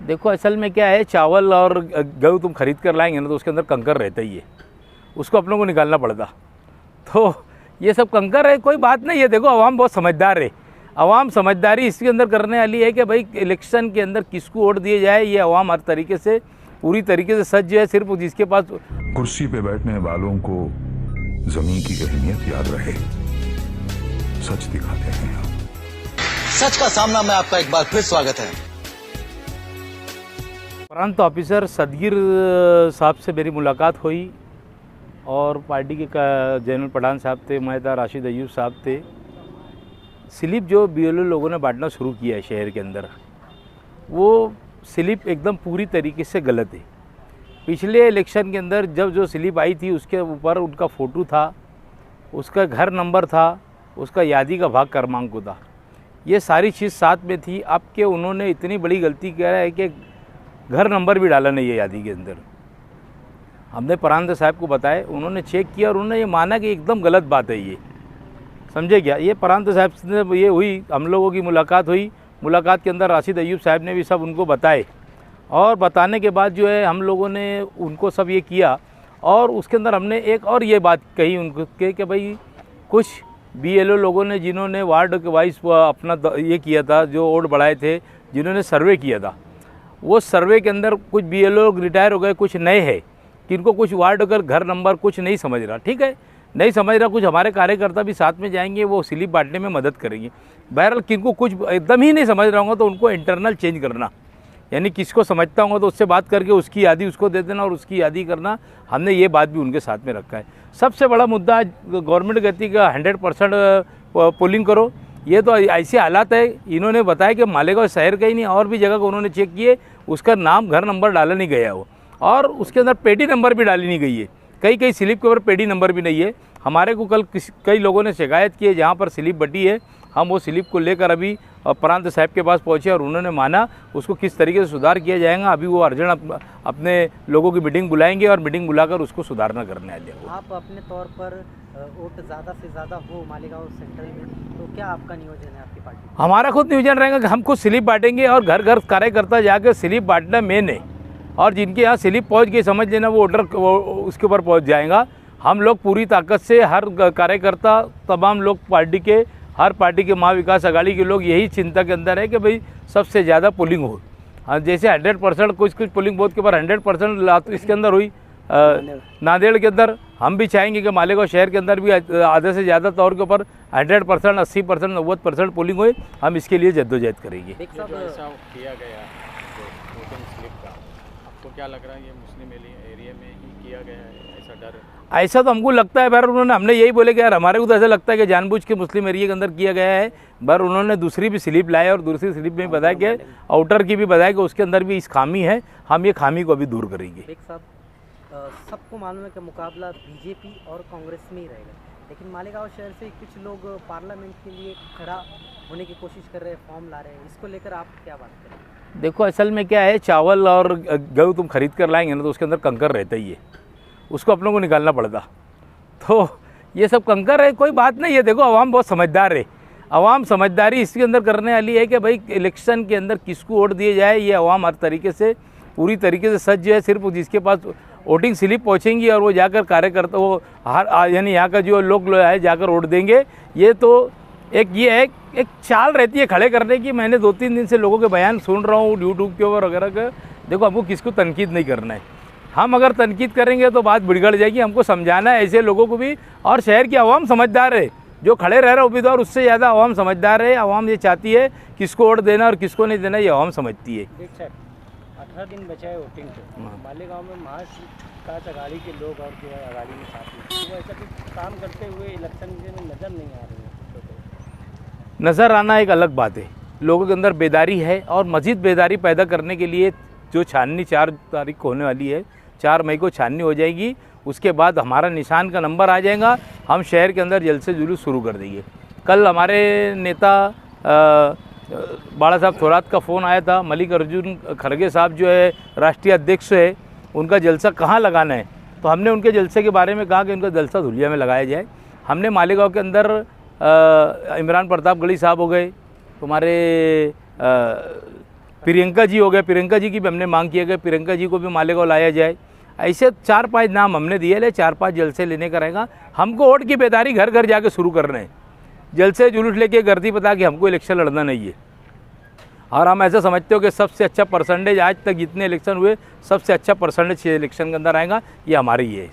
देखो असल में क्या है, चावल और गेहूँ तुम खरीद कर लाएंगे ना तो उसके अंदर कंकर रहता ही है, उसको अपनों को निकालना पड़ता। तो ये सब कंकर है, कोई बात नहीं है। देखो अवाम बहुत समझदार है, अवाम समझदारी इसके अंदर करने वाली है कि भाई इलेक्शन के अंदर किसको वोट दिए जाए। ये अवाम हर तरीके से पूरी तरीके से सज्ज है, सिर्फ जिसके पास कुर्सी पे बैठने वालों को जमीन की अहमियत याद रहे, सच दिखाते हैं हम। सच का सामना में आपका एक बार फिर स्वागत है। प्रांत ऑफिसर सदगीर साहब से मेरी मुलाकात हुई और पार्टी के जनरल पठान साहब थे, मैं था, राशिद अयूब साहब थे। स्लिप जो BLO लोगों ने बांटना शुरू किया है शहर के अंदर, वो स्लिप एकदम पूरी तरीके से गलत है। पिछले इलेक्शन के अंदर जब जो स्लिप आई थी उसके ऊपर उनका फ़ोटो था, उसका घर नंबर था, उसका यादी का भाग क्रमांक था, ये सारी चीज़ साथ में थी। अब के उन्होंने इतनी बड़ी गलती किया है कि घर नंबर भी डाला नहीं है यादी के अंदर। हमने प्रांत साहब को बताया, उन्होंने चेक किया और उन्होंने ये माना कि एकदम गलत बात है ये, समझे क्या। ये प्रांत साहब से ये हुई, हम लोगों की मुलाकात हुई। मुलाकात के अंदर राशिद अयूब साहब ने भी सब उनको बताए और बताने के बाद जो है हम लोगों ने उनको सब ये किया। और उसके अंदर हमने एक और ये बात कही उनको कि भाई कुछ BLO लोगों ने जिन्होंने वार्ड के वाइज अपना ये किया था, जो वोट बढ़ाए थे, जिन्होंने सर्वे किया था, वो सर्वे के अंदर कुछ BLO रिटायर हो गए, कुछ नए हैं किनको कुछ वार्ड का घर नंबर कुछ नहीं समझ रहा। ठीक है, नहीं समझ रहा, कुछ हमारे कार्यकर्ता भी साथ में जाएंगे, वो स्लिप बांटने में मदद करेंगे। बहरहाल किनको कुछ एकदम ही नहीं समझ रहा होगा तो उनको इंटरनल चेंज करना, यानी किसको समझता होगा तो उससे बात करके उसकी यादी उसको दे देना और उसकी यादी करना। हमने ये बात भी उनके साथ में रखा है। सबसे बड़ा मुद्दा गवर्नमेंट कहती है 100% पोलिंग करो, ये तो ऐसे हालात है। इन्होंने बताया कि मालेगांव शहर का ही नहीं और भी जगह को उन्होंने चेक किए, उसका नाम घर नंबर डाला नहीं गया हो और उसके अंदर पेडी नंबर भी डाली नहीं गई है। कई स्लिप के ऊपर पेडी नंबर भी नहीं है। हमारे को कल कई लोगों ने शिकायत की है जहाँ पर स्लिप बटी है, हम वो स्लिप को लेकर अभी प्रांत साहब के पास पहुँचे और उन्होंने माना उसको किस तरीके से सुधार किया जाएगा। अभी वो अर्जेंट अपने लोगों की मीटिंग बुलाएंगे और मीटिंग बुलाकर उसको सुधारना करने वाले हैं। आप अपने तौर पर वोट ज़्यादा से ज़्यादा हो मालेगांव सेंट्रल में, तो क्या आपका नियोजन है आपकी पार्टी? हमारा खुद नियोजन रहेगा कि हम खुद स्लिप बांटेंगे और घर घर कार्यकर्ता जाकर स्लिप बांटना मेन है। और जिनके यहाँ स्लिप पहुँच गई समझ लेना वो ऑर्डर उसके ऊपर पहुँच जाएगा। हम लोग पूरी ताकत से हर कार्यकर्ता, तमाम लोग पार्टी के, हर पार्टी के महाविकास अघाड़ी के लोग यही चिंता के अंदर है कि भाई सबसे ज़्यादा पोलिंग हो। जैसे 100% कुछ पोलिंग बूथ के ऊपर 100% इसके अंदर हुई नांदेड़ के अंदर, हम भी चाहेंगे कि मालेगांव शहर के अंदर भी आधे से ज़्यादा तौर के ऊपर 100%, 80%, 90% पोलिंग हुई। हम इसके लिए जद्दोजहद करेंगे। जो ऐसा किया गया वोटिंग स्लिप का, आपको क्या लग रहा है ये मुस्लिम एरिया में ही किया गया है, ऐसा डर है? ऐसा तो हमको लगता है। बार हमने यही बोले कि यार हमारे को तो ऐसा लगता है कि जानबूझ के मुस्लिम एरिया के अंदर किया गया है। बार उन्होंने दूसरी भी स्लिप लाए और दूसरी स्लिप में बताया कि आउटर की भी बताया कि उसके अंदर भी इस खामी है, हम ये खामी को अभी दूर करेंगे। एक साहब, सबको मालूम है कि मुकाबला BJP और कांग्रेस में ही रहेगा, लेकिन मालेगांव शहर से कुछ लोग पार्लियामेंट के लिए खड़ा होने की कोशिश कर रहे हैं, फॉर्म ला रहे हैं, इसको लेकर आप क्या बात करें? देखो असल में क्या है, चावल और गेहूँ तुम खरीद कर लाएंगे ना तो उसके अंदर कंकर रहता ही है, उसको अपनों को निकालना पड़ता। तो ये सब कंकर है, कोई बात नहीं है। देखो अवाम बहुत समझदार है, अवाम समझदारी इसके अंदर करने वाली है कि भाई इलेक्शन के अंदर किसको वोट दिए जाए। ये अवाम हर तरीके से पूरी तरीके से सज्ज है, सिर्फ जिसके पास वोटिंग स्लिप पहुँचेंगी और वो जाकर कार्यकर्ता वो हर यानी यहाँ का जो लोग है जाकर वोट देंगे। ये तो ये है एक चाल रहती है खड़े करने की। मैंने 2-3 दिन से लोगों के बयान सुन रहा हूँ यूट्यूब के ऊपर वगैरह का। देखो हमको किसको तनकीद नहीं करना है, हम अगर तनकीद करेंगे तो बात बिगड़ जाएगी। हमको समझाना है ऐसे लोगों को भी, और शहर की आवाम समझदार है, जो खड़े रह रहे उम्मीदवार उससे ज़्यादा आवाम समझदार है। आवाम ये चाहती है किसको वोट देना और किसको नहीं देना, ये आवाम समझती है। 18 दिन बचा है वोटिंग के, मालेगांव में महाविकास अघाड़ी के लोग और जो है अघाड़ी में साथी, वो ऐसा कुछ काम करते हुए इलेक्शन में नज़र नहीं आ रहे हैं। नज़र आना एक अलग बात है, लोगों के अंदर बेदारी है और मज़ीद बेदारी पैदा करने के लिए जो छाननी 4 तारीख को होने वाली है, 4 मई को छाननी हो जाएगी। उसके बाद हमारा निशान का नंबर आ जाएगा, हम शहर के अंदर जल्द से जुलूस शुरू कर देंगे। कल हमारे नेता बाला साहब थोरात का फ़ोन आया था, मल्लिकार्जुन खड़गे साहब जो है राष्ट्रीय अध्यक्ष है, उनका जलसा कहाँ लगाना है, तो हमने उनके जलसे के बारे में कहा कि उनका जलसा धुलिया में लगाया जाए। हमने मालेगांव के अंदर इमरान प्रतापगढ़ी साहब हो गए, तुम्हारे प्रियंका जी हो गए, प्रियंका जी की भी हमने मांग किया कि प्रियंका जी को भी मालेगांव लाया जाए। ऐसे 4-5 नाम हमने दिए ले, 4-5 जलसे लेने का रहेगा। हमको वोट की बेदारी घर घर जाके शुरू करना है। जलसे जुलूस लेके गर्दी बता कि हमको इलेक्शन लड़ना नहीं है। और हम ऐसा समझते हो कि सबसे अच्छा परसेंटेज आज तक जितने इलेक्शन हुए सबसे अच्छा परसेंटेज इलेक्शन के अंदर आएगा, ये हमारी ही है।